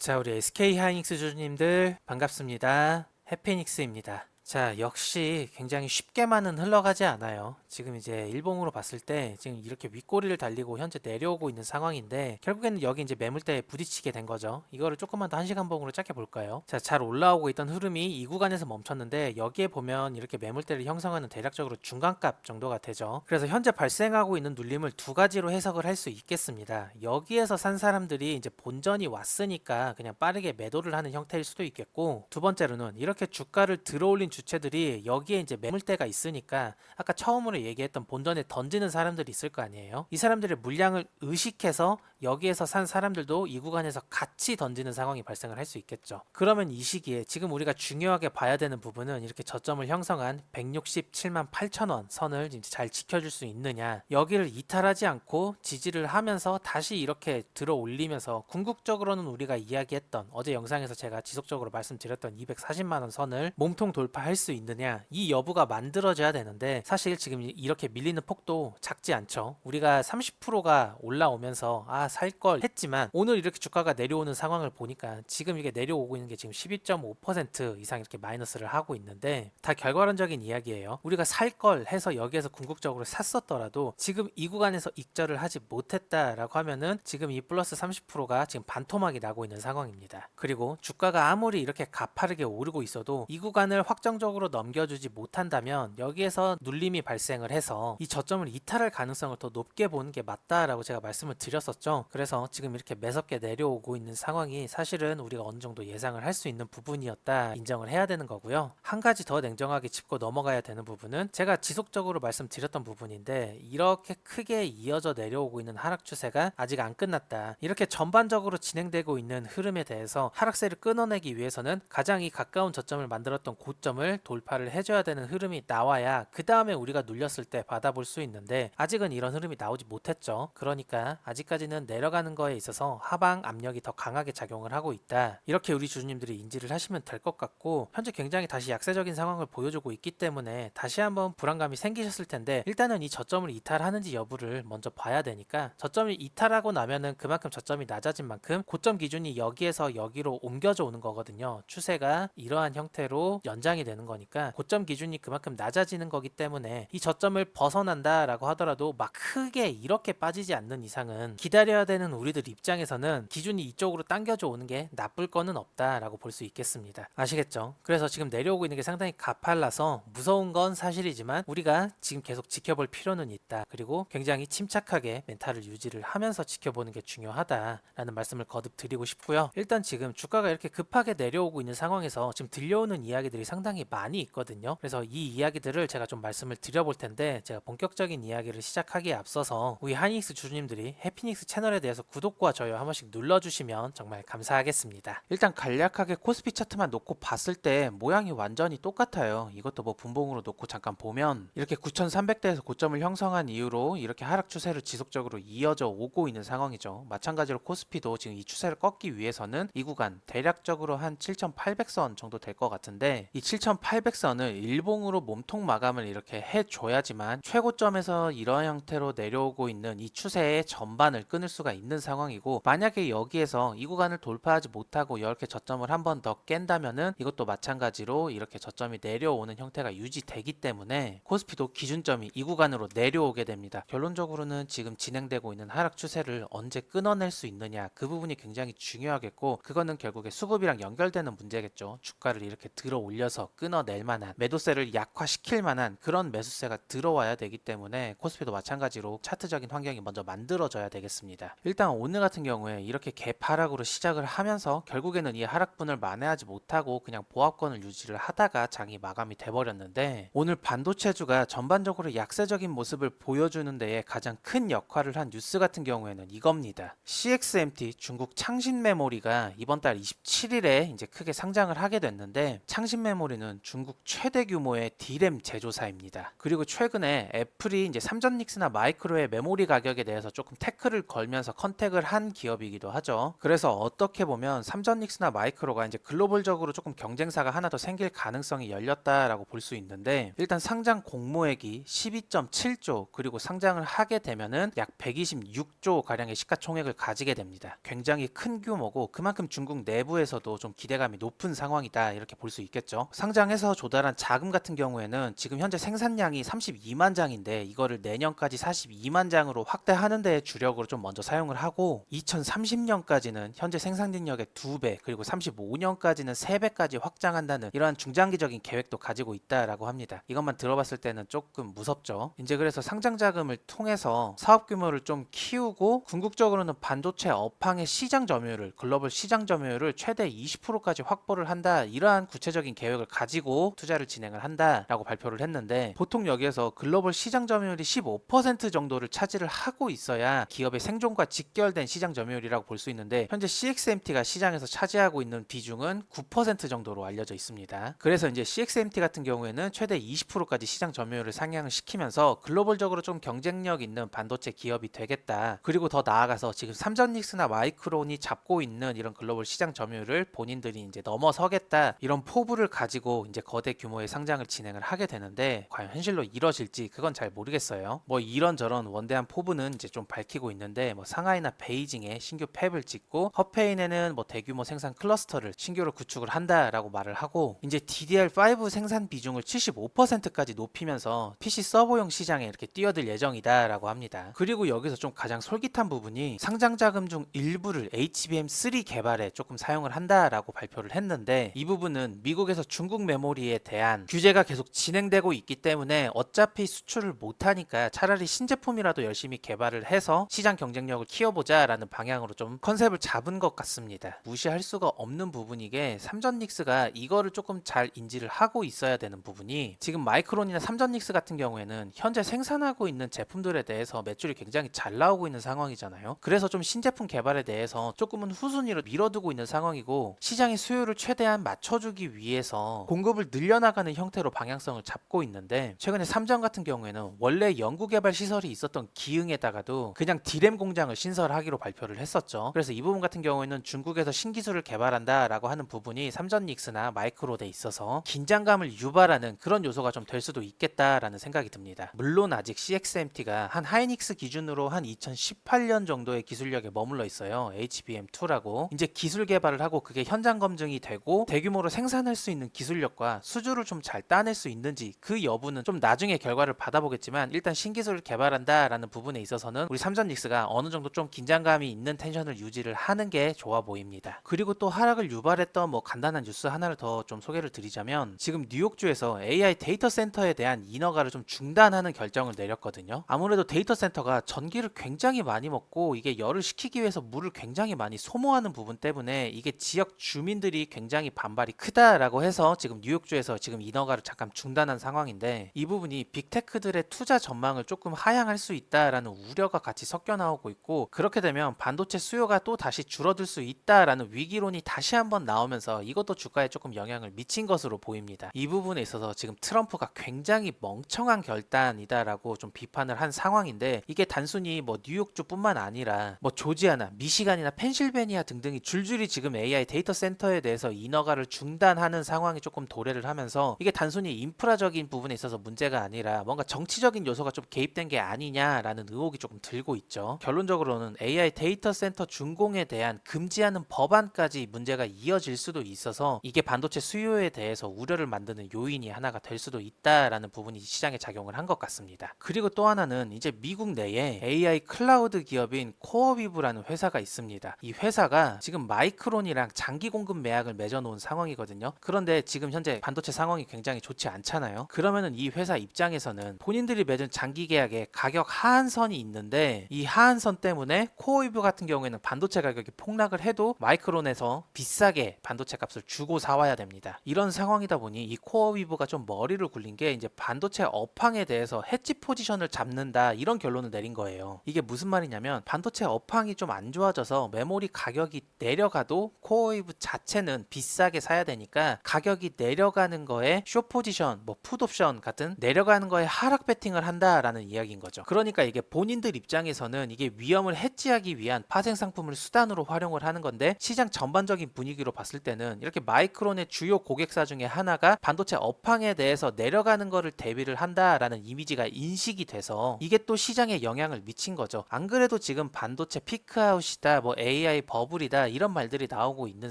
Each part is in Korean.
자, 우리 SK 하이닉스 주주님들 반갑습니다. 해피닉스입니다. 자, 역시 굉장히 쉽게만은 흘러가지 않아요. 지금 이제 일봉으로 봤을 때 지금 이렇게 윗꼬리를 달리고 현재 내려오고 있는 상황인데 결국에는 여기 이제 매물대에 부딪히게 된 거죠. 이거를 조금만 더 1시간봉으로 짧게 볼까요? 자, 잘 올라오고 있던 흐름이 이 구간에서 멈췄는데 여기에 보면 이렇게 매물대를 형성하는 대략적으로 중간값 정도가 되죠. 그래서 현재 발생하고 있는 눌림을 두 가지로 해석을 할 수 있겠습니다. 여기에서 산 사람들이 이제 본전이 왔으니까 그냥 빠르게 매도를 하는 형태일 수도 있겠고, 두 번째로는 이렇게 주가를 들어올린 주체들이 여기에 이제 매물대가 있으니까 아까 처음으로 얘기했던 본전에 던지는 사람들이 있을 거 아니에요. 이 사람들의 물량을 의식해서 여기에서 산 사람들도 이 구간에서 같이 던지는 상황이 발생을 할 수 있겠죠. 그러면 이 시기에 지금 우리가 중요하게 봐야 되는 부분은 이렇게 저점을 형성한 167만 8천 원 선을 이제 잘 지켜줄 수 있느냐, 여기를 이탈하지 않고 지지를 하면서 다시 이렇게 들어 올리면서 궁극적으로는 우리가 이야기했던 어제 영상에서 제가 지속적으로 말씀드렸던 240만 원 선을 몸통 돌파할 수 있느냐, 이 여부가 만들어져야 되는데 사실 지금 이렇게 밀리는 폭도 작지 않죠. 우리가 30%가 올라오면서 살 걸 했지만 오늘 이렇게 주가가 내려오는 상황을 보니까 지금 이게 내려오고 있는 게 지금 12.5% 이상 이렇게 마이너스를 하고 있는데, 다 결과론적인 이야기예요. 우리가 살 걸 해서 여기에서 궁극적으로 샀었더라도 지금 이 구간에서 익절을 하지 못했다라고 하면은 지금 이 플러스 30%가 지금 반토막이 나고 있는 상황입니다. 그리고 주가가 아무리 이렇게 가파르게 오르고 있어도 이 구간을 확정적으로 넘겨주지 못한다면 여기에서 눌림이 발생을 해서 이 저점을 이탈할 가능성을 더 높게 보는 게 맞다라고 제가 말씀을 드렸었죠. 그래서 지금 이렇게 매섭게 내려오고 있는 상황이 사실은 우리가 어느 정도 예상을 할 수 있는 부분이었다 인정을 해야 되는 거고요. 한 가지 더 냉정하게 짚고 넘어가야 되는 부분은 제가 지속적으로 말씀드렸던 부분인데, 이렇게 크게 이어져 내려오고 있는 하락 추세가 아직 안 끝났다. 이렇게 전반적으로 진행되고 있는 흐름에 대해서 하락세를 끊어내기 위해서는 가장 이 가까운 저점을 만들었던 고점을 돌파를 해줘야 되는 흐름이 나와야 그 다음에 우리가 눌렸을 때 받아볼 수 있는데, 아직은 이런 흐름이 나오지 못했죠. 그러니까 아직까지는 내려가는 거에 있어서 하방 압력이 더 강하게 작용을 하고 있다. 이렇게 우리 주주님들이 인지를 하시면 될 것 같고, 현재 굉장히 다시 약세적인 상황을 보여주고 있기 때문에 다시 한번 불안감이 생기셨을 텐데, 일단은 이 저점을 이탈하는지 여부를 먼저 봐야 되니까, 저점을 이탈하고 나면은 그만큼 저점이 낮아진 만큼 고점 기준이 여기에서 여기로 옮겨져 오는 거거든요. 추세가 이러한 형태로 연장이 되는 거니까 고점 기준이 그만큼 낮아지는 거기 때문에 이 저점을 벗어난다라고 하더라도 막 크게 이렇게 빠지지 않는 이상은 기다려야 되는 우리들 입장에서는 기준이 이쪽으로 당겨져 오는 게 나쁠 거는 없다라고 볼 수 있겠습니다. 아시겠죠? 그래서 지금 내려오고 있는 게 상당히 가팔라서 무서운 건 사실이지만 우리가 지금 계속 지켜볼 필요는 있다. 그리고 굉장히 침착하게 멘탈을 유지를 하면서 지켜보는 게 중요하다라는 말씀을 거듭 드리고 싶고요. 일단 지금 주가가 이렇게 급하게 내려오고 있는 상황에서 지금 들려오는 이야기들이 상당히 많이 있거든요. 그래서 이 이야기들을 제가 좀 말씀을 드려볼 텐데, 제가 본격적인 이야기를 시작하기에 앞서서 우리 하이닉스 주주님들이 해피닉스 채널에 대해서 구독과 좋아요 한 번씩 눌러주시면 정말 감사하겠습니다. 일단 간략하게 코스피 차트만 놓고 봤을 때 모양이 완전히 똑같아요. 이것도 뭐 분봉으로 놓고 잠깐 보면 이렇게 9,300대에서 고점을 형성한 이후로 이렇게 하락 추세를 지속적으로 이어져 오고 있는 상황이죠. 마찬가지로 코스피도 지금 이 추세를 꺾기 위해서는 이 구간 대략적으로 한 7,800선 정도 될 것 같은데, 이 7,800선을 일봉으로 몸통 마감을 이렇게 해줘야지만 최고점에서 이런 형태로 내려오고 있는 이 추세의 전반을 끊을 수가 있는 상황이고, 만약에 여기에서 이 구간을 돌파하지 못하고 이렇게 저점을 한 번 더 깬다면은 이것도 마찬가지로 이렇게 저점이 내려오는 형태가 유지되기 때문에 코스피도 기준점이 이 구간으로 내려오게 됩니다. 결론적으로는 지금 진행되고 있는 하락 추세를 언제 끊어낼 수 있느냐, 그 부분이 굉장히 중요하겠고, 그거는 결국에 수급이랑 연결되는 문제겠죠. 주가를 이렇게 들어 올려서 끊어낼 만한, 매도세를 약화시킬 만한 그런 매수세가 들어와야 되기 때문에 코스피도 마찬가지로 차트적인 환경이 먼저 만들어져야 되겠습니다. 일단 오늘 같은 경우에 이렇게 개파락으로 시작을 하면서 결국에는 이 하락분을 만회하지 못하고 그냥 보합권을 유지를 하다가 장이 마감이 돼버렸는데, 오늘 반도체주가 전반적으로 약세적인 모습을 보여주는 데에 가장 큰 역할을 한 뉴스 같은 경우에는 이겁니다. CXMT 중국 창신 메모리가 이번 달 27일에 이제 크게 상장을 하게 됐는데, 창신 메모리는 경우에는 중국 최대 규모의 D램 제조사입니다. 그리고 최근에 애플이 이제 삼전닉스나 마이크로의 메모리 가격에 대해서 조금 태클을 걸면서 컨택을 한 기업이기도 하죠. 그래서 어떻게 보면 삼전닉스나 마이크로가 이제 글로벌적으로 조금 경쟁사가 하나 더 생길 가능성이 열렸다라고 볼 수 있는데, 일단 상장 공모액이 12.7조, 그리고 상장을 하게 되면은 약 126조 가량의 시가총액을 가지게 됩니다. 굉장히 큰 규모고 그만큼 중국 내부에서도 좀 기대감이 높은 상황이다, 이렇게 볼 수 있겠죠. 상장해서 조달한 자금 같은 경우에는 지금 현재 생산량이 32만 장인데 이거를 내년까지 42만 장으로 확대하는 데 주력으로 좀 먼저 사용을 하고, 2030년까지는 현재 생산 능력의 2배, 그리고 35년까지는 3배까지 확장한다는 이러한 중장기적인 계획도 가지고 있다라고 합니다. 이것만 들어봤을 때는 조금 무섭죠. 이제 그래서 상장 자금을 통해서 사업 규모를 좀 키우고, 궁극적으로는 반도체 업황의 시장 점유율을, 글로벌 시장 점유율을 최대 20%까지 확보를 한다, 이러한 구체적인 계획을 가지고 투자를 진행을 한다라고 발표를 했는데, 보통 여기에서 글로벌 시장 점유율이 15% 정도를 차지를 하고 있어야 기업의 생존과 직결된 시장 점유율이라고 볼 수 있는데, 현재 CXMT가 시장에서 차지하고 있는 비중은 9% 정도로 알려져 있습니다. 그래서 이제 CXMT 같은 경우에는 최대 20%까지 시장 점유율을 상향을 시키면서 글로벌적으로 좀 경쟁력 있는 반도체 기업이 되겠다. 그리고 더 나아가서 지금 삼전닉스나 마이크론이 잡고 있는 이런 글로벌 시장 점유율을 본인들이 이제 넘어서겠다, 이런 포부를 가지고 이제 거대 규모의 상장을 진행을 하게 되는데, 과연 현실로 이뤄질지 그건 잘 모르겠어요. 뭐 이런저런 원대한 포부는 이제 좀 밝히고 있는데, 뭐 상하이나 베이징에 신규 팹을 짓고 허페인에는 뭐 대규모 생산 클러스터를 신규로 구축을 한다라고 말을 하고, 이제 DDR5 생산 비중을 75%까지 높이면서 PC 서버용 시장에 이렇게 뛰어들 예정이다라고 합니다. 그리고 여기서 좀 가장 솔깃한 부분이, 상장 자금 중 일부를 HBM3 개발에 조금 사용을 한다라고 발표를 했는데, 이 부분은 미국에서 중국 메모리에 대한 규제가 계속 진행되고 있기 때문에 어차피 수출을 못하니까 차라리 신제품이라도 열심히 개발을 해서 시장 경쟁력을 키워보자라는 방향으로 좀 컨셉을 잡은 것 같습니다. 무시할 수가 없는 부분이게, 삼전닉스가 이거를 조금 잘 인지를 하고 있어야 되는 부분이, 지금 마이크론이나 삼전닉스 같은 경우에는 현재 생산하고 있는 제품들에 대해서 매출이 굉장히 잘 나오고 있는 상황이잖아요. 그래서 좀 신제품 개발에 대해서 조금은 후순위로 밀어두고 있는 상황이고, 시장의 수요를 최대한 맞춰주기 위해서 공급을 늘려나가는 형태로 방향성을 잡고 있는데, 최근에 삼전 같은 경우에는 원래 연구개발 시설이 있었던 기흥에다가도 그냥 D램 공장을 신설하기로 발표를 했었죠. 그래서 이 부분 같은 경우에는 중국에서 신기술을 개발한다라고 하는 부분이 삼전닉스나 마이크로에 있어서 긴장감을 유발하는 그런 요소가 좀 될 수도 있겠다라는 생각이 듭니다. 물론 아직 CXMT가 한 하이닉스 기준으로 한 2018년 정도의 기술력에 머물러 있어요. HBM2라고. 이제 기술 개발을 하고 그게 현장 검증이 되고 대규모로 생산할 수 있는 기술력과 수주를 좀 잘 따낼 수 있는지, 그 여부는 좀 나중에 결과를 받아보겠지만, 일단 신기술을 개발한다라는 부분에 있어서는 우리 삼전닉스가 어느 정도 좀 긴장감이 있는 텐션을 유지를 하는 게 좋아 보입니다. 그리고 또 하락을 유발했던 뭐 간단한 뉴스 하나를 더 좀 소개를 드리자면, 지금 뉴욕주에서 AI 데이터 센터에 대한 인허가를 좀 중단하는 결정을 내렸거든요. 아무래도 데이터 센터가 전기를 굉장히 많이 먹고 이게 열을 식히기 위해서 물을 굉장히 많이 소모하는 부분 때문에 이게 지역 주민들이 굉장히 반발이 크다라고 해서 지금 뉴욕주에서 지금 인허가를 잠깐 중단한 상황인데, 이 부분이 빅테크들의 투자 전망을 조금 하향할 수 있다라는 우려가 같이 섞여 나오고 있고, 그렇게 되면 반도체 수요가 또 다시 줄어들 수 있다라는 위기론이 다시 한번 나오면서 이것도 주가에 조금 영향을 미친 것으로 보입니다. 이 부분에 있어서 지금 트럼프가 굉장히 멍청한 결단이다라고 좀 비판을 한 상황인데, 이게 단순히 뭐 뉴욕주뿐만 아니라 뭐 조지아나 미시간이나 펜실베니아 등등이 줄줄이 지금 AI 데이터 센터에 대해서 인허가를 중단하는 상황이 조금 도래를 하면서, 이게 단순히 인프라적인 부분에 있어서 문제가 아니라 뭔가 정치적인 요소가 좀 개입된 게 아니냐라는 의혹이 조금 들고 있죠. 결론적으로는 AI 데이터 센터 준공에 대한 금지하는 법안까지 문제가 이어질 수도 있어서, 이게 반도체 수요에 대해서 우려를 만드는 요인이 하나가 될 수도 있다라는 부분이 시장에 작용을 한 것 같습니다. 그리고 또 하나는, 이제 미국 내에 AI 클라우드 기업인 코어위브라는 회사가 있습니다. 이 회사가 지금 마이크론이랑 장기 공급 매약을 맺어놓은 상황이거든요. 그런데 지금 현재 반도체 상황이 굉장히 좋지 않잖아요. 그러면은 이 회사 입장에서는 본인들이 맺은 장기 계약에 가격 하한선이 있는데, 이 하한선 때문에 코어위브 같은 경우에는 반도체 가격이 폭락을 해도 마이크론에서 비싸게 반도체 값을 주고 사와야 됩니다. 이런 상황이다 보니 이 코어위브가 좀 머리를 굴린 게, 이제 반도체 업황에 대해서 해지 포지션을 잡는다, 이런 결론을 내린 거예요. 이게 무슨 말이냐면, 반도체 업황이 좀 안 좋아져서 메모리 가격이 내려가도 코어웨이브 자체는 비싸게 사야 되니까 가격이 가격이 내려가는 거에 숏 포지션, 뭐 풋옵션 같은 내려가는 거에 하락 베팅을 한다라는 이야기인 거죠. 그러니까 이게 본인들 입장에서는 이게 위험을 해지하기 위한 파생 상품을 수단으로 활용을 하는 건데, 시장 전반적인 분위기로 봤을 때는 이렇게 마이크론의 주요 고객사 중에 하나가 반도체 업황에 대해서 내려가는 거를 대비를 한다라는 이미지가 인식이 돼서 이게 또 시장에 영향을 미친 거죠. 안 그래도 지금 반도체 피크아웃이다, 뭐 AI 버블이다 이런 말들이 나오고 있는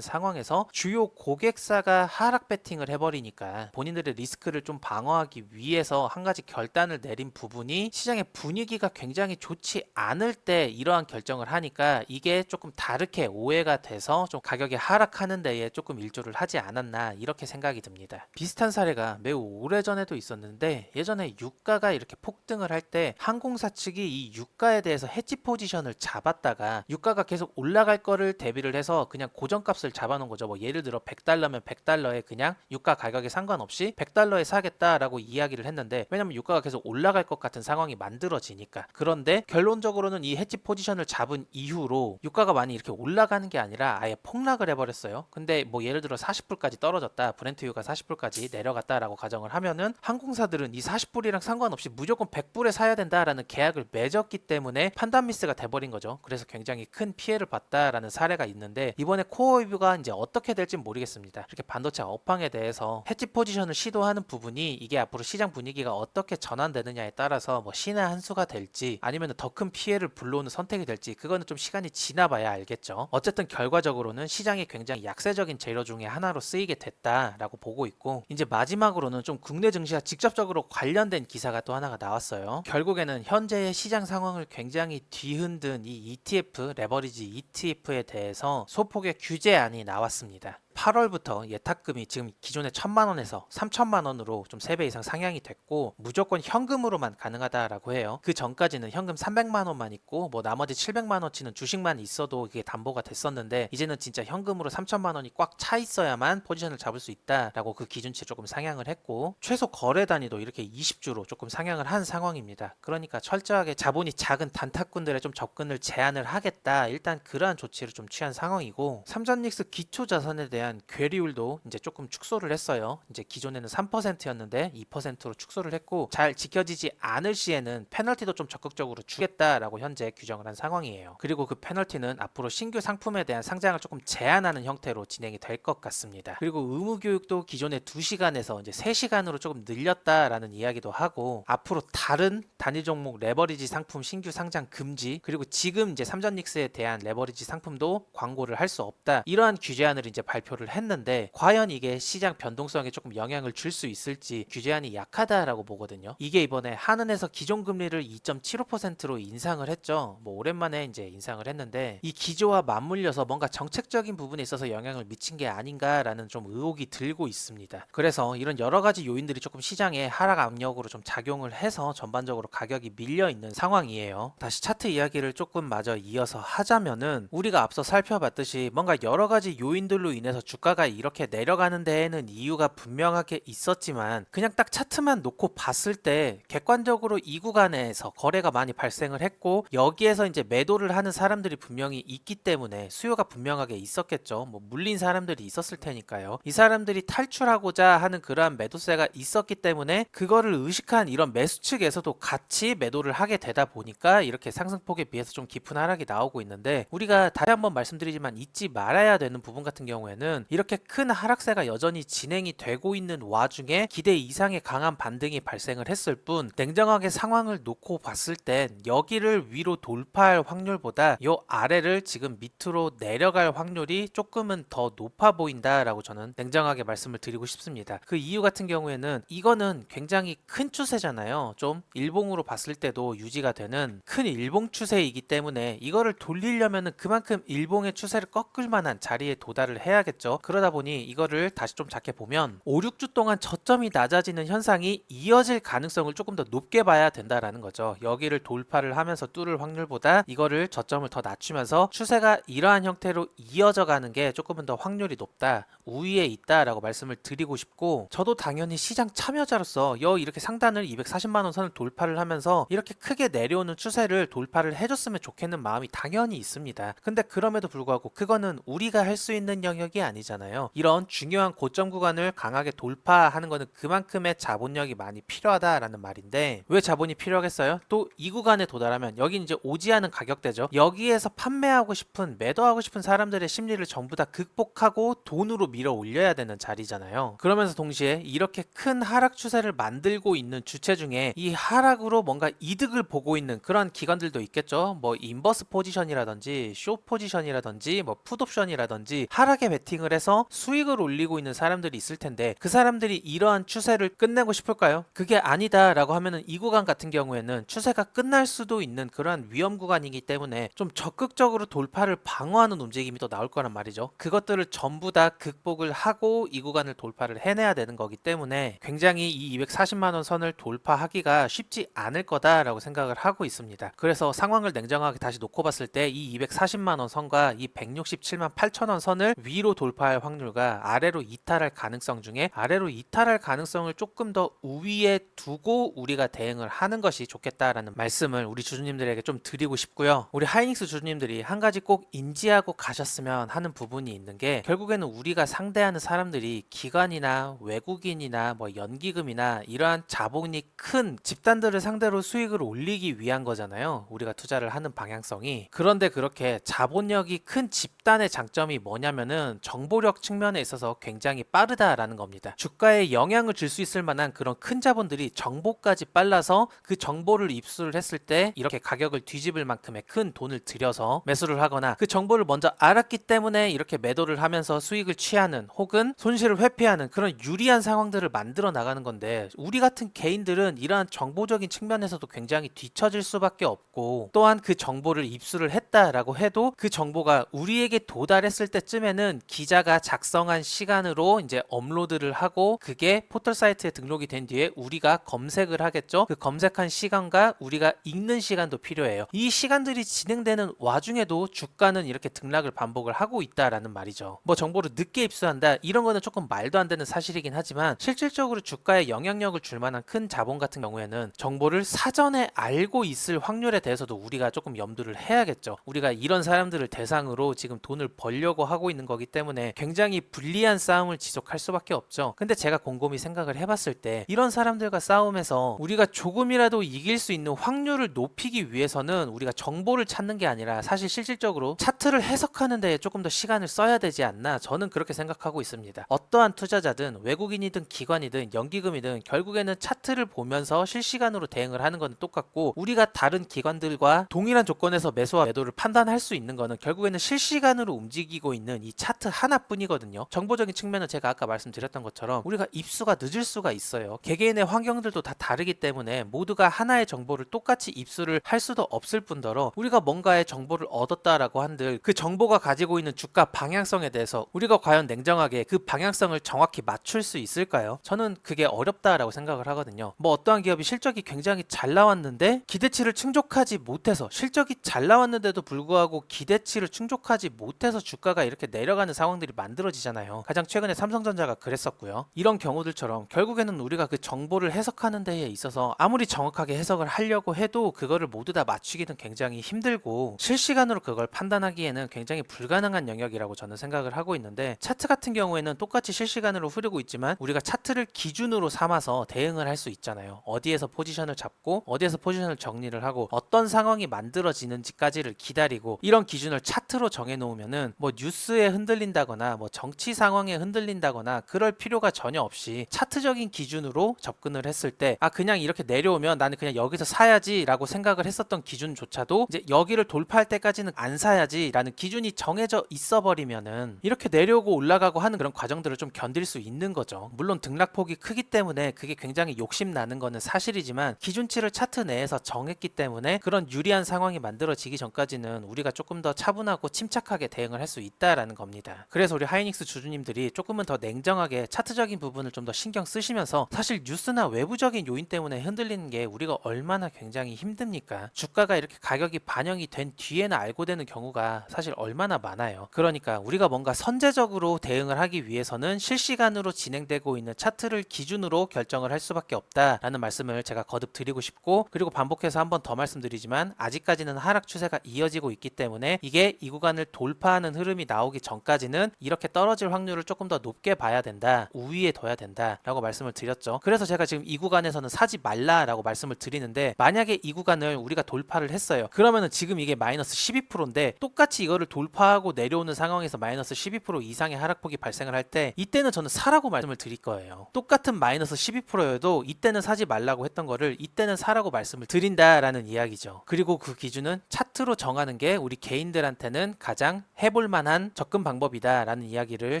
상황에서 주요 고객사가 하락 베팅을 해버리니까 본인들의 리스크를 좀 방어하기 위해서 한 가지 결단을 내린 부분이, 시장의 분위기가 굉장히 좋지 않을 때 이러한 결정을 하니까 이게 조금 다르게 오해가 돼서 좀 가격이 하락하는 데에 조금 일조를 하지 않았나, 이렇게 생각이 듭니다. 비슷한 사례가 매우 오래전에도 있었는데, 예전에 유가가 이렇게 폭등을 할 때 항공사 측이 이 유가에 대해서 해지 포지션을 잡았다가 유가가 계속 올라갈 거를 대비를 해서 그냥 고정값을 잡아놓은 거죠. 뭐 예를 들어 100달러면 100달러에 그냥 유가 가격에 상관없이 100달러에 사겠다라고 이야기를 했는데, 왜냐면 유가가 계속 올라갈 것 같은 상황이 만들어지니까. 그런데 결론적으로는 이 해지 포지션을 잡은 이후로 유가가 많이 이렇게 올라가는 게 아니라 아예 폭락을 해버렸어요. 근데 뭐 예를 들어 40불까지 떨어졌다, 브렌트유가 40불까지 내려갔다라고 가정을 하면은 항공사들은 이 40불이랑 상관없이 무조건 100불에 사야 된다라는 계약을 맺었기 때문에 판단 미스가 돼버린 거죠. 그래서 굉장히 큰 피해를 봤다라는 사례가 있는데, 이번에 코어웨이브가 이제 어떻게 될지 모르겠습니다. 이렇게 반도체 업황에 대해서 해지 포지션을 시도하는 부분이 이게 앞으로 시장 분위기가 어떻게 전환되느냐에 따라서 뭐 신의 한 수가 될지 아니면 더 큰 피해를 불러오는 선택이 될지, 그거는 좀 시간이 지나봐야 알겠죠. 어쨌든 결과적으로는 시장이 굉장히 약세적인 재료 중에 하나로 쓰이게 됐다라고 보고 있고, 이제 마지막으로는 좀 국내 증시와 직접적으로 관련된 기사가 또 하나가 나왔어요. 결국에는 현재의 시장 상황을 굉장히 뒤흔든 이 ETF, 레버리지 ETF에 대해서 소폭의 규제안이 나왔습니다. 8월부터 예탁금이 지금 기존의 1,000만 원에서 3,000만 원으로 좀 3배 이상 상향이 됐고, 무조건 현금으로만 가능하다라고 해요. 그 전까지는 현금 300만 원만 있고 뭐 나머지 700만 원치는 주식만 있어도 이게 담보가 됐었는데, 이제는 진짜 현금으로 3,000만 원이 꽉 차 있어야만 포지션을 잡을 수 있다라고 그 기준치 조금 상향을 했고, 최소 거래 단위도 이렇게 20주로 조금 상향을 한 상황입니다. 그러니까 철저하게 자본이 작은 단타꾼들의 좀 접근을 제한을 하겠다, 일단 그러한 조치를 좀 취한 상황이고, 삼전닉스 기초 자산에 대한 괴리율도 이제 조금 축소를 했어요. 이제 기존에는 3%였는데 2%로 축소를 했고, 잘 지켜지지 않을 시에는 페널티도 좀 적극적으로 주겠다라고 현재 규정을 한 상황이에요. 그리고 그 페널티는 앞으로 신규 상품에 대한 상장을 조금 제한하는 형태로 진행이 될 것 같습니다. 그리고 의무 교육도 기존의 2시간에서 이제 3시간으로 조금 늘렸다라는 이야기도 하고, 앞으로 다른 단일 종목 레버리지 상품 신규 상장 금지, 그리고 지금 이제 삼전닉스에 대한 레버리지 상품도 광고를 할 수 없다, 이러한 규제안을 이제 발표를 했는데, 과연 이게 시장 변동성에 조금 영향을 줄 수 있을지 규제안이 약하다라고 보거든요. 이게 이번에 한은에서 기존 금리를 2.75%로 인상을 했죠. 뭐 오랜만에 이제 인상을 했는데, 이 기조와 맞물려서 뭔가 정책적인 부분에 있어서 영향을 미친 게 아닌가라는 좀 의혹이 들고 있습니다. 그래서 이런 여러 가지 요인들이 조금 시장에 하락 압력으로 좀 작용을 해서 전반적으로 가격이 밀려 있는 상황이에요. 다시 차트 이야기를 조금 마저 이어서 하자면은, 우리가 앞서 살펴봤듯이 뭔가 여러 가지 요인들로 인해서 주가가 이렇게 내려가는 데에는 이유가 분명하게 있었지만, 그냥 딱 차트만 놓고 봤을 때 객관적으로 이 구간에서 거래가 많이 발생을 했고, 여기에서 이제 매도를 하는 사람들이 분명히 있기 때문에 수요가 분명하게 있었겠죠. 뭐 물린 사람들이 있었을 테니까요. 이 사람들이 탈출하고자 하는 그러한 매도세가 있었기 때문에 그거를 의식한 이런 매수 측에서도 같이 매도를 하게 되다 보니까 이렇게 상승폭에 비해서 좀 깊은 하락이 나오고 있는데, 우리가 다시 한번 말씀드리지만 잊지 말아야 되는 부분 같은 경우에는, 이렇게 큰 하락세가 여전히 진행이 되고 있는 와중에 기대 이상의 강한 반등이 발생을 했을 뿐, 냉정하게 상황을 놓고 봤을 땐 여기를 위로 돌파할 확률보다 요 아래를 지금 밑으로 내려갈 확률이 조금은 더 높아 보인다라고 저는 냉정하게 말씀을 드리고 싶습니다. 그 이유 같은 경우에는 이거는 굉장히 큰 추세잖아요. 좀 일봉으로 봤을 때도 유지가 되는 큰 일봉 추세이기 때문에 이거를 돌리려면은 그만큼 일봉의 추세를 꺾을 만한 자리에 도달을 해야겠죠. 그러다 보니 이거를 다시 좀 작게 보면 5, 6주 동안 저점이 낮아지는 현상이 이어질 가능성을 조금 더 높게 봐야 된다라는 거죠. 여기를 돌파를 하면서 뚫을 확률보다 이거를 저점을 더 낮추면서 추세가 이러한 형태로 이어져 가는 게 조금은 더 확률이 높다, 우위에 있다라고 말씀을 드리고 싶고, 저도 당연히 시장 참여자로서 이렇게 상단을 240만 원 선을 돌파를 하면서 이렇게 크게 내려오는 추세를 돌파를 해줬으면 좋겠는 마음이 당연히 있습니다. 근데 그럼에도 불구하고 그거는 우리가 할 수 있는 영역이 아니잖아요. 이런 중요한 고점 구간을 강하게 돌파하는 거는 그만큼의 자본력이 많이 필요하다라는 말인데, 왜 자본이 필요하겠어요? 또 이 구간에 도달하면 여긴 이제 오지 않은 가격대죠. 여기에서 판매하고 싶은, 매도하고 싶은 사람들의 심리를 전부 다 극복하고 돈으로 밀어 올려야 되는 자리잖아요. 그러면서 동시에 이렇게 큰 하락 추세를 만들고 있는 주체 중에 이 하락으로 뭔가 이득을 보고 있는 그런 기관들도 있겠죠. 뭐 인버스 포지션이라든지 숏 포지션이라든지 뭐 풋옵션이라든지 하락에 베팅을 해서 수익을 올리고 있는 사람들이 있을 텐데, 그 사람들이 이러한 추세를 끝내고 싶을까요? 그게 아니다라고 하면은 이 구간 같은 경우에는 추세가 끝날 수도 있는 그러한 위험 구간이기 때문에 좀 적극적으로 돌파를 방어하는 움직임이 또 나올 거란 말이죠. 그것들을 전부 다 극복을 하고 이 구간을 돌파를 해내야 되는 거기 때문에 굉장히 이 240만 원 선을 돌파하기가 쉽지 않을 거다라고 생각을 하고 있습니다. 그래서 상황을 냉정하게 다시 놓고 봤을 때 이 240만 원 선과 이 167만 8천 원 선을 위로 돌파할 확률과 아래로 이탈할 가능성 중에 아래로 이탈할 가능성을 조금 더 우위에 두고 우리가 대응을 하는 것이 좋겠다라는 말씀을 우리 주주님들에게 좀 드리고 싶고요. 우리 하이닉스 주주님들이 한 가지 꼭 인지하고 가셨으면 하는 부분이 있는 게, 결국에는 우리가 상대하는 사람들이 기관이나 외국인이나 뭐 연기금이나 이러한 자본이 큰 집단들을 상대로 수익을 올리기 위한 거잖아요. 우리가 투자를 하는 방향성이. 그런데 그렇게 자본력이 큰 집단의 장점이 뭐냐면은 정보력 측면에 있어서 굉장히 빠르다라는 겁니다. 주가에 영향을 줄 수 있을 만한 그런 큰 자본들이 정보까지 빨라서 그 정보를 입수를 했을 때 이렇게 가격을 뒤집을 만큼의 큰 돈을 들여서 매수를 하거나, 그 정보를 먼저 알았기 때문에 이렇게 매도를 하면서 수익을 취하는, 혹은 손실을 회피하는 그런 유리한 상황들을 만들어 나가는 건데, 우리 같은 개인들은 이러한 정보적인 측면에서도 굉장히 뒤처질 수밖에 없고, 또한 그 정보를 입수를 했다라고 해도 그 정보가 우리에게 도달했을 때쯤에는 기자가 작성한 시간으로 이제 업로드를 하고 그게 포털 사이트에 등록이 된 뒤에 우리가 검색을 하겠죠. 그 검색한 시간과 우리가 읽는 시간도 필요해요. 이 시간들이 진행되는 와중에도 주가는 이렇게 등락을 반복을 하고 있다라는 말이죠. 뭐 정보를 늦게 입수한다, 이런 거는 조금 말도 안 되는 사실이긴 하지만, 실질적으로 주가에 영향력을 줄 만한 큰 자본 같은 경우에는 정보를 사전에 알고 있을 확률에 대해서도 우리가 조금 염두를 해야겠죠. 우리가 이런 사람들을 대상으로 지금 돈을 벌려고 하고 있는 거기 때문에 굉장히 불리한 싸움을 지속할 수밖에 없죠. 근데 제가 곰곰이 생각을 해봤을 때, 이런 사람들과 싸움에서 우리가 조금이라도 이길 수 있는 확률을 높이기 위해서는 우리가 정보를 찾는 게 아니라 사실 실질적으로 차트를 해석하는 데에 조금 더 시간을 써야 되지 않나, 저는 그렇게 생각하고 있습니다. 어떠한 투자자든 외국인이든 기관이든 연기금이든 결국에는 차트를 보면서 실시간으로 대응을 하는 건 똑같고, 우리가 다른 기관들과 동일한 조건에서 매수와 매도를 판단할 수 있는 거는 결국에는 실시간으로 움직이고 있는 이 차트 하나뿐이거든요. 정보적인 측면은 제가 아까 말씀드렸던 것처럼 우리가 입수가 늦을 수가 있어요. 개개인의 환경들도 다 다르기 때문에 모두가 하나의 정보를 똑같이 입수를 할 수도 없을 뿐더러, 우리가 뭔가의 정보를 얻었다라고 한들 그 정보가 가지고 있는 주가 방향성에 대해서 우리가 과연 냉정하게 그 방향성을 정확히 맞출 수 있을까요? 저는 그게 어렵다라고 생각을 하거든요. 뭐 어떠한 기업이 실적이 굉장히 잘 나왔는데 기대치를 충족하지 못해서, 실적이 잘 나왔는데도 불구하고 기대치를 충족하지 못해서 주가가 이렇게 내려가는 상황들이 만들어지잖아요. 가장 최근에 삼성전자가 그랬었고요. 이런 경우들처럼 결국에는 우리가 그 정보를 해석하는 데에 있어서 아무리 정확하게 해석을 하려고 해도 그거를 모두 다 맞추기는 굉장히 힘들고, 실시간으로 그걸 판단하기에는 굉장히 불가능한 영역이라고 저는 생각을 하고 있는데, 차트 같은 경우에는 똑같이 실시간으로 흐르고 있지만 우리가 차트를 기준으로 삼아서 대응을 할 수 있잖아요. 어디에서 포지션을 잡고 어디에서 포지션을 정리를 하고 어떤 상황이 만들어지는지까지를 기다리고, 이런 기준을 차트로 정해 놓으면은 뭐 뉴스에 흔들린다거나 뭐 정치 상황에 흔들린다거나 그럴 필요가 전혀 없이 차트적인 기준으로 접근을 했을 때, 아 그냥 이렇게 내려오면 나는 그냥 여기서 사야지 라고 생각을 했었던 기준조차도 이제 여기를 돌파할 때까지는 안 사야지 라는 기준이 정해져 있어 버리면은 이렇게 내려오고 올라가고 하는 그런 과정들을 좀 견딜 수 있는 거죠. 물론 등락폭이 크기 때문에 그게 굉장히 욕심나는 거는 사실이지만, 기준치를 차트 내에서 정했기 때문에 그런 유리한 상황이 만들어지기 전까지는 우리가 조금 더 차분하고 침착하게 대응을 할 수 있다라는 겁니다. 그래서 우리 하이닉스 주주님들이 조금은 더 냉정하게 차트적인 부분을 좀 더 신경 쓰시면서, 사실 뉴스나 외부적인 요인 때문에 흔들리는 게 우리가 얼마나 굉장히 힘듭니까? 주가가 이렇게 가격이 반영이 된 뒤에는 알고 되는 경우가 사실 얼마나 많아요. 그러니까 우리가 뭔가 선제적으로 대응을 하기 위해서는 실시간으로 진행되고 있는 차트를 기준으로 결정을 할 수밖에 없다라는 말씀을 제가 거듭 드리고 싶고, 그리고 반복해서 한 번 더 말씀드리지만 아직까지는 하락 추세가 이어지고 있기 때문에 이게 이 구간을 돌파하는 흐름이 나오기 전까지는 때는 이렇게 떨어질 확률을 조금 더 높게 봐야 된다, 우위에 둬야 된다 라고 말씀을 드렸죠. 그래서 제가 지금 이 구간에서는 사지 말라라고 말씀을 드리는데, 만약에 이 구간을 우리가 돌파를 했어요. 그러면은 지금 이게 마이너스 12%인데 똑같이 이거를 돌파하고 내려오는 상황에서 마이너스 12% 이상의 하락폭이 발생을 할 때 이때는 저는 사라고 말씀을 드릴 거예요. 똑같은 마이너스 12%여도 이때는 사지 말라고 했던 거를 이때는 사라고 말씀을 드린다라는 이야기죠. 그리고 그 기준은 차트로 정하는 게 우리 개인들한테는 가장 해볼 만한 접근 방법이다라는 이야기를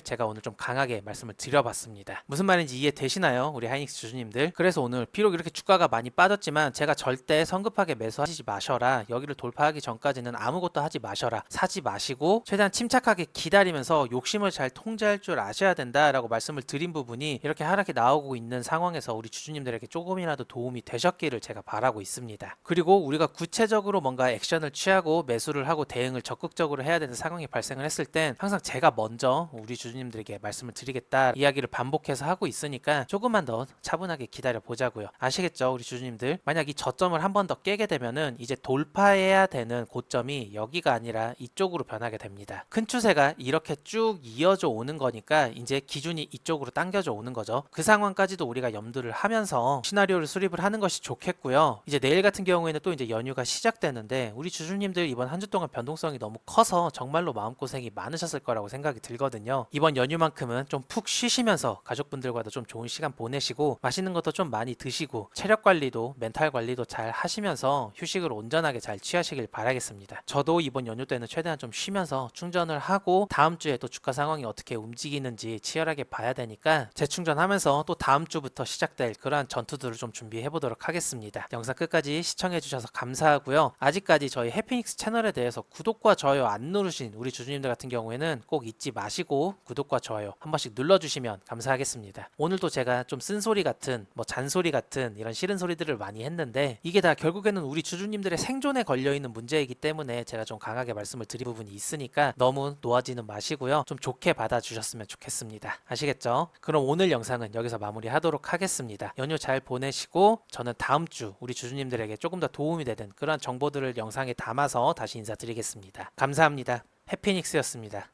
제가 오늘 좀 강하게 말씀을 드려봤습니다. 무슨 말인지 이해되시나요? 우리 하이닉스 주주님들. 그래서 오늘 비록 이렇게 주가가 많이 빠졌지만 제가 절대 성급하게 매수하지 마셔라, 여기를 돌파하기 전까지는 아무것도 하지 마셔라, 사지 마시고 최대한 침착하게 기다리면서 욕심을 잘 통제할 줄 아셔야 된다라고 말씀을 드린 부분이 이렇게 하락이 나오고 있는 상황에서 우리 주주님들에게 조금이라도 도움이 되셨기를 제가 바라고 있습니다. 그리고 우리가 구체적으로 뭔가 액션을 취하고 매수를 하고 대응을 적극적으로 해야 되는 상황이 발생을 했을 땐 항상 제가 먼저 우리 주주님들에게 말씀을 드리겠다 이야기를 반복해서 하고 있으니까 조금만 더 차분하게 기다려 보자고요. 아시겠죠? 우리 주주님들. 만약 이 저점을 한 번 더 깨게 되면은 이제 돌파해야 되는 고점이 여기가 아니라 이쪽으로 변하게 됩니다. 큰 추세가 이렇게 쭉 이어져 오는 거니까 이제 기준이 이쪽으로 당겨져 오는 거죠. 그 상황까지도 우리가 염두를 하면서 시나리오를 수립을 하는 것이 좋겠고요. 이제 내일 같은 경우에는 또 이제 연휴가 시작되는데 우리 주주님들 이번 한 주 동안 변동성이 너무 커서 정말로 마음고생이 많으셨을 거라고 생각이 들거든요. 이번 연휴만큼은 좀 푹 쉬시면서 가족분들과도 좀 좋은 시간 보내시고 맛있는 것도 좀 많이 드시고 체력 관리도 멘탈 관리도 잘 하시면서 휴식을 온전하게 잘 취하시길 바라겠습니다. 저도 이번 연휴 때는 최대한 좀 쉬면서 충전을 하고 다음 주에 또 주가 상황이 어떻게 움직이는지 치열하게 봐야 되니까 재충전하면서 또 다음 주부터 시작될 그러한 전투들을 좀 준비해 보도록 하겠습니다. 영상 끝까지 시청해 주셔서 감사하고요. 아직까지 저희 해피닉스 채널에 대해서 구독과 좋아요 안 누르신 우리 주주님들 같은 경우에는 꼭 잊지 마시고 구독과 좋아요 한 번씩 눌러주시면 감사하겠습니다. 오늘도 제가 좀 쓴소리 같은 뭐 잔소리 같은 이런 싫은 소리들을 많이 했는데 이게 다 결국에는 우리 주주님들의 생존에 걸려있는 문제이기 때문에 제가 좀 강하게 말씀을 드린 부분이 있으니까 너무 놓아지는 마시고요. 좀 좋게 받아주셨으면 좋겠습니다. 아시겠죠? 그럼 오늘 영상은 여기서 마무리하도록 하겠습니다. 연휴 잘 보내시고 저는 다음 주 우리 주주님들에게 조금 더 도움이 되는 그런 정보들을 영상에 담아서 다시 인사드리겠습니다. 감사합니다. 해피닉스였습니다.